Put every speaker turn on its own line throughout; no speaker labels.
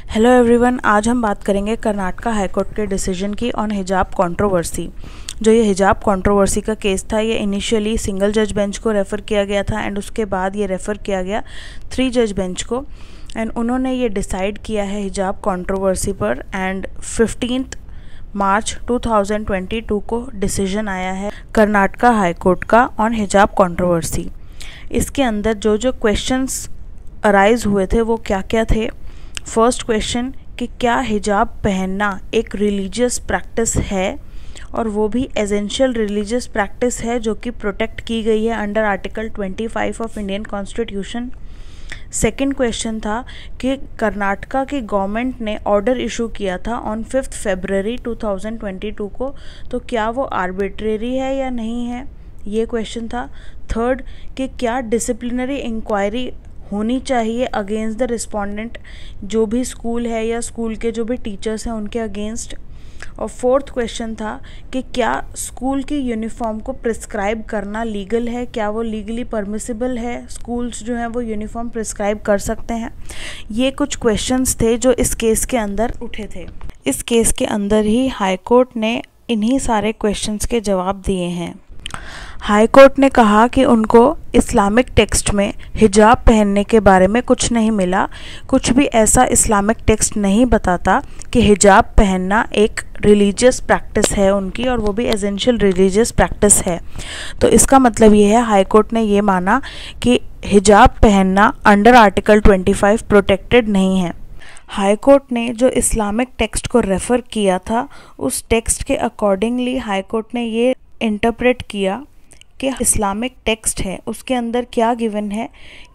Hello everyone, आज हम बात करेंगे कर्नाटक हाई कोर्ट के डिसीजन की ऑन हिजाब कंट्रोवर्सी। जो ये हिजाब कंट्रोवर्सी का केस था, ये इनिशियली सिंगल जज बेंच को रेफ़र किया गया था एंड उसके बाद ये रेफ़र किया गया 3 जज बेंच को एंड उन्होंने ये डिसाइड किया है हिजाब कंट्रोवर्सी पर। एंड 15 मार्च 2022 को डिसीजन आया है कर्नाटक हाई कोर्ट का ऑन हिजाब कंट्रोवर्सी। इसके अंदर जो जो क्वेश्चंस अराइज हुए थे वो क्या क्या थे। फर्स्ट क्वेश्चन कि क्या हिजाब पहनना एक रिलीजियस प्रैक्टिस है और वो भी एसेंशियल रिलीजियस प्रैक्टिस है जो कि प्रोटेक्ट की गई है under article 25 of Indian constitution. Second question था कि कर्नाटका की गवर्नमेंट ने ऑर्डर इशू किया था ऑन 5 फरवरी 2022 को, तो क्या वो आर्बिट्रेरी है या नहीं है, ये क्वेश्चन था। थर्ड कि क्या डिसिप्लिनरी इंक्वायरी होनी चाहिए अगेंस्ट द रिस्पोंडेंट, जो भी स्कूल है या स्कूल के जो भी टीचर्स हैं उनके अगेंस्ट। और फोर्थ क्वेश्चन था कि क्या स्कूल की यूनिफॉर्म को प्रिस्क्राइब करना लीगल है, क्या वो लीगली परमिसिबल है, स्कूल्स जो हैं वो यूनिफॉर्म प्रिस्क्राइब कर सकते हैं। ये कुछ क्वेश्चंस थे जो इस केस के अंदर उठे थे। इस केस के अंदर ही हाई कोर्ट ने इन्हीं सारे क्वेश्चंस के जवाब दिए हैं। हाई कोर्ट ने कहा कि उनको इस्लामिक टेक्स्ट में हिजाब पहनने के बारे में कुछ नहीं मिला, कुछ भी ऐसा इस्लामिक टेक्स्ट नहीं बताता कि हिजाब पहनना एक रिलीजियस प्रैक्टिस है उनकी, और वो भी एसेंशियल रिलीजियस प्रैक्टिस है। तो इसका मतलब ये है, हाई कोर्ट ने ये माना कि हिजाब पहनना अंडर आर्टिकल 25 प्रोटेक्टेड नहीं है। हाई कोर्ट ने जो इस्लामिक टेक्स्ट को रेफ़र किया था, उस टेक्स्ट के अकॉर्डिंगली हाई कोर्ट ने ये इंटरप्रेट किया कि इस्लामिक टेक्स्ट है उसके अंदर क्या गिवन है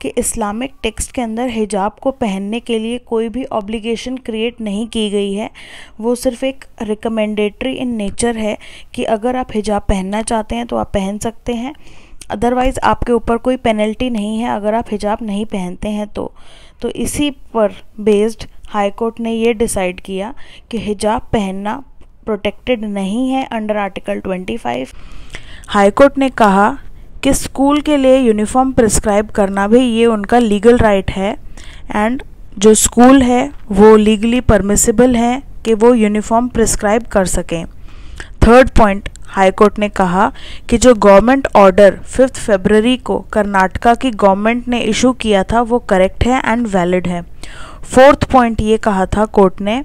कि इस्लामिक टेक्स्ट के अंदर हिजाब को पहनने के लिए कोई भी ऑब्लिगेशन क्रिएट नहीं की गई है। वो सिर्फ एक रिकमेंडेटरी इन नेचर है कि अगर आप हिजाब पहनना चाहते हैं तो आप पहन सकते हैं, अदरवाइज़ आपके ऊपर कोई पेनल्टी नहीं है अगर आप हिजाब नहीं पहनते हैं तो इसी पर बेस्ड हाई कोर्ट ने ये डिसाइड किया कि हिजाब पहनना प्रोटेक्टेड नहीं है अंडर आर्टिकल 25। हाई कोर्ट ने कहा कि स्कूल के लिए यूनिफॉर्म प्रिस्क्राइब करना भी ये उनका लीगल राइट है एंड जो स्कूल है वो लीगली परमिसिबल है कि वो यूनिफॉर्म प्रिस्क्राइब कर सकें। थर्ड पॉइंट, हाई कोर्ट ने कहा कि जो गवर्नमेंट ऑर्डर 5 फरवरी को कर्नाटका की गवर्नमेंट ने इशू किया था वो करेक्ट है एंड वैलिड है। फोर्थ पॉइंट ये कहा था कोर्ट ने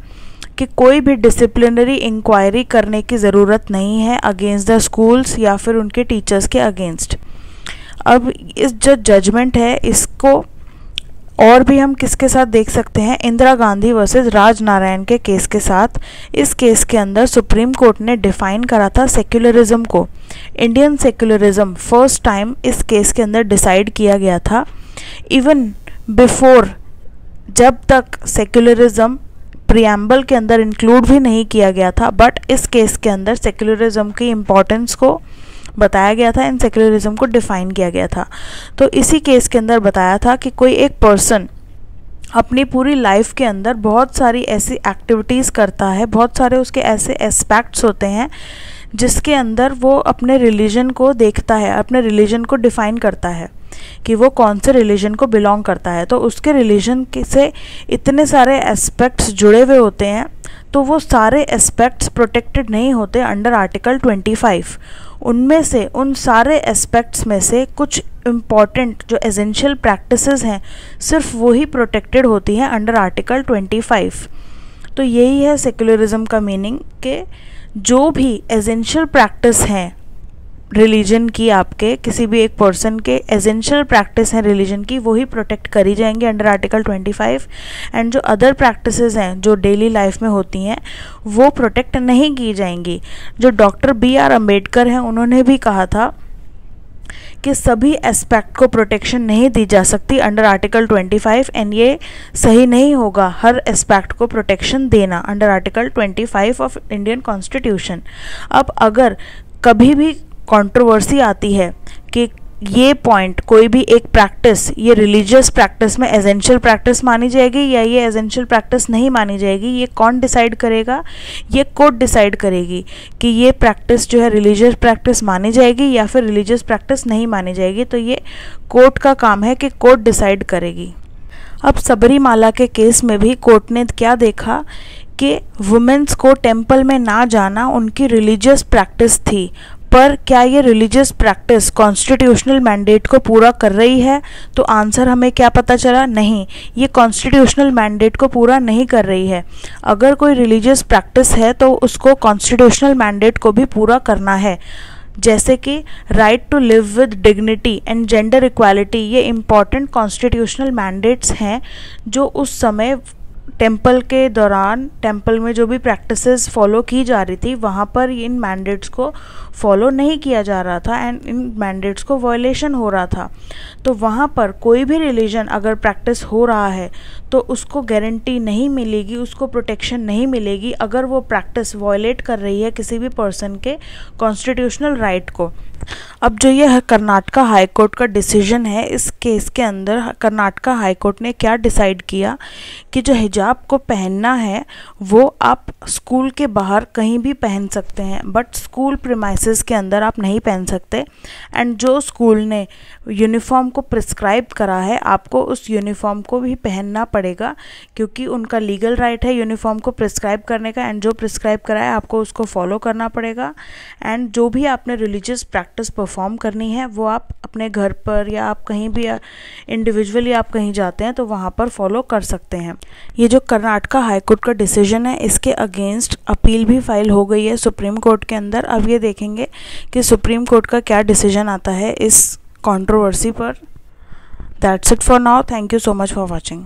कि कोई भी डिसिप्लिनरी इंक्वायरी करने की ज़रूरत नहीं है अगेंस्ट द स्कूल्स या फिर उनके टीचर्स के अगेंस्ट। अब इस जो जजमेंट है इसको और भी हम किसके साथ देख सकते हैं, इंदिरा गांधी वर्सेस राज नारायण के केस के साथ। इस केस के अंदर सुप्रीम कोर्ट ने डिफ़ाइन करा था सेक्युलरिज्म को। इंडियन सेक्युलरिज्म फर्स्ट टाइम इस केस के अंदर डिसाइड किया गया था। इवन बिफोर, जब तक सेक्युलरिज्म प्रियम्बल के अंदर इंक्लूड भी नहीं किया गया था, बट इस केस के अंदर सेक्युलरिज्म की इम्पोर्टेंस को बताया गया था, इन सेक्युलरिज्म को डिफ़ाइन किया गया था। तो इसी केस के अंदर बताया था कि कोई एक पर्सन अपनी पूरी लाइफ के अंदर बहुत सारी ऐसी एक्टिविटीज़ करता है, बहुत सारे उसके ऐसे एस्पेक्ट्स होते हैं जिसके अंदर वो अपने रिलीजन को देखता है, अपने रिलीजन को डिफ़ाइन करता है कि वो कौन से रिलीजन को बिलोंग करता है। तो उसके रिलीजन से इतने सारे एस्पेक्ट्स जुड़े हुए होते हैं, तो वो सारे एस्पेक्ट्स प्रोटेक्टेड नहीं होते अंडर आर्टिकल 25। उनमें से, उन सारे एस्पेक्ट्स में से कुछ इम्पॉर्टेंट जो एसेंशियल प्रैक्टिसेस हैं, सिर्फ वही प्रोटेक्टेड होती हैं अंडर आर्टिकल 25। तो यही है सेक्युलरिज्म का मीनिंग कि जो भी एसेंशियल प्रैक्टिस हैं रिलीजन की, आपके किसी भी एक पर्सन के एसेंशियल प्रैक्टिस हैं रिलीजन की, वही प्रोटेक्ट करी जाएंगी अंडर आर्टिकल 25। एंड जो अदर प्रैक्टिसेस हैं जो डेली लाइफ में होती हैं वो प्रोटेक्ट नहीं की जाएंगी। जो डॉक्टर BR अम्बेडकर हैं उन्होंने भी कहा था कि सभी एस्पेक्ट को प्रोटेक्शन नहीं दी जा सकती अंडर आर्टिकल 25 एंड ये सही नहीं होगा हर एस्पेक्ट को प्रोटेक्शन देना under article 25 of Indian constitution. अब अगर कभी भी कंट्रोवर्सी आती है कि ये पॉइंट, कोई भी एक प्रैक्टिस ये रिलीजियस प्रैक्टिस में एसेंशियल प्रैक्टिस मानी जाएगी या ये एसेंशियल प्रैक्टिस नहीं मानी जाएगी, ये कौन डिसाइड करेगा? ये कोर्ट डिसाइड करेगी कि ये प्रैक्टिस जो है रिलीजियस प्रैक्टिस मानी जाएगी या फिर रिलीजियस प्रैक्टिस नहीं मानी जाएगी। तो ये कोर्ट का काम है कि कोर्ट डिसाइड करेगी। अब सबरीमाला के केस में भी कोर्ट ने क्या देखा कि वुमेन्स को टेंपल में ना जाना उनकी रिलीजियस प्रैक्टिस थी, पर क्या ये रिलीजियस प्रैक्टिस कॉन्स्टिट्यूशनल मैंडेट को पूरा कर रही है? तो आंसर हमें क्या पता चला, नहीं, ये कॉन्स्टिट्यूशनल मैंडेट को पूरा नहीं कर रही है। अगर कोई रिलीजियस प्रैक्टिस है तो उसको कॉन्स्टिट्यूशनल मैंडेट को भी पूरा करना है, जैसे कि right to live with dignity and gender equality. ये इम्पॉर्टेंट कॉन्स्टिट्यूशनल मैंडेट्स हैं जो उस समय टेंपल के दौरान टेंपल में जो भी प्रैक्टिसेस फॉलो की जा रही थी वहाँ पर इन मैंडेट्स को फॉलो नहीं किया जा रहा था एंड इन मैंडेट्स को वायलेशन हो रहा था। तो वहाँ पर कोई भी रिलीजन अगर प्रैक्टिस हो रहा है तो उसको गारंटी नहीं मिलेगी, उसको प्रोटेक्शन नहीं मिलेगी अगर वो प्रैक्टिस वायलेट कर रही है किसी भी पर्सन के कॉन्स्टिट्यूशनल राइट को। अब जो ये कर्नाटका हाई कोर्ट का डिसीजन है, इस केस के अंदर कर्नाटका हाई कोर्ट ने क्या डिसाइड किया कि जो हिजाब को पहनना है वो आप स्कूल के बाहर कहीं भी पहन सकते हैं, बट स्कूल प्रीमाइसेस के अंदर आप नहीं पहन सकते। एंड जो स्कूल ने यूनिफॉर्म को प्रिस्क्राइब करा है आपको उस यूनिफॉर्म को भी पहनना पड़ेगा, क्योंकि उनका लीगल राइट है यूनिफॉर्म को प्रिस्क्राइब करने का, एंड जो प्रिस्क्राइब करा है आपको उसको फॉलो करना पड़ेगा। एंड जो भी आपने रिलीजियस प्रैक्टिस परफॉर्म करनी है वो आप अपने घर पर या आप कहीं भी इंडिविजुअली आप कहीं जाते हैं तो वहाँ पर फॉलो कर सकते हैं। ये जो कर्नाटका हाई कोर्ट का डिसीजन है इसके अगेंस्ट अपील भी फाइल हो गई है सुप्रीम कोर्ट के अंदर। अब ये देखेंगे कि सुप्रीम कोर्ट का क्या डिसीजन आता है इस कंट्रोवर्सी पर। That's it for now, thank you so much for watching.